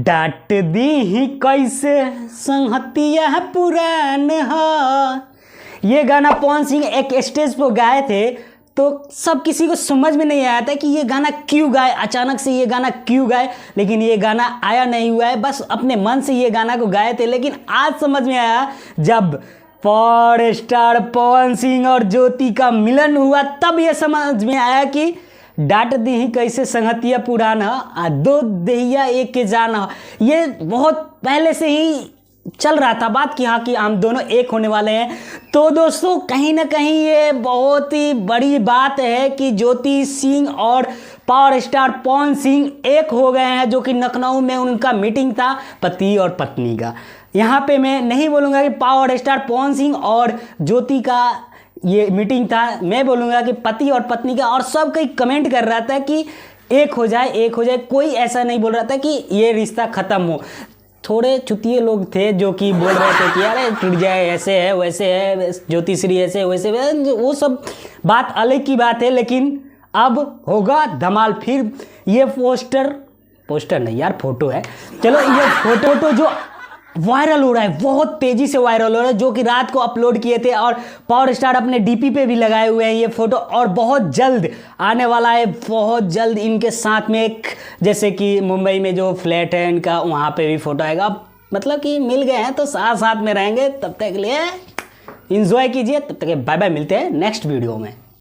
डांट दी ही कैसे संहतिया पुरान हा। ये गाना पवन सिंह एक स्टेज पर गाए थे तो सब किसी को समझ में नहीं आया था कि ये गाना क्यों गाए, अचानक से ये गाना क्यों गाए। लेकिन ये गाना आया नहीं हुआ है, बस अपने मन से ये गाना को गाए थे। लेकिन आज समझ में आया जब पावर स्टार पवन सिंह और ज्योति का मिलन हुआ, तब ये समझ में आया कि डांट दी ही कैसे संगतिया पुराना दो दहिया एक के जाना। ये बहुत पहले से ही चल रहा था बात कि हाँ कि हम दोनों एक होने वाले हैं। तो दोस्तों कहीं ना कहीं ये बहुत ही बड़ी बात है कि ज्योति सिंह और पावर स्टार पवन सिंह एक हो गए हैं, जो कि लखनऊ में उनका मीटिंग था पति और पत्नी का। यहाँ पे मैं नहीं बोलूँगा कि पावर स्टार पवन सिंह और ज्योति का ये मीटिंग था, मैं बोलूँगा कि पति और पत्नी का। और सब कोई कमेंट कर रहा था कि एक हो जाए, एक हो जाए। कोई ऐसा नहीं बोल रहा था कि ये रिश्ता ख़त्म हो। थोड़े चुतिए लोग थे जो कि बोल रहे थे कि यार टूट जाए, ऐसे है वैसे है, ज्योतिश्री ऐसे वैसे, वो सब बात अलग की बात है। लेकिन अब होगा धमाल। फिर ये पोस्टर नहीं यार, फोटो है। चलो ये फोटो जो वायरल हो रहा है, बहुत तेजी से वायरल हो रहा है, जो कि रात को अपलोड किए थे और पावर स्टार अपने डीपी पे भी लगाए हुए हैं ये फोटो। और बहुत जल्द आने वाला है, बहुत जल्द इनके साथ में एक, जैसे कि मुंबई में जो फ्लैट है इनका, वहाँ पे भी फोटो आएगा। मतलब कि मिल गए हैं तो साथ साथ में रहेंगे। तब तक के लिए एंजॉय कीजिए। तब तक बाय बाय, मिलते हैं नेक्स्ट वीडियो में।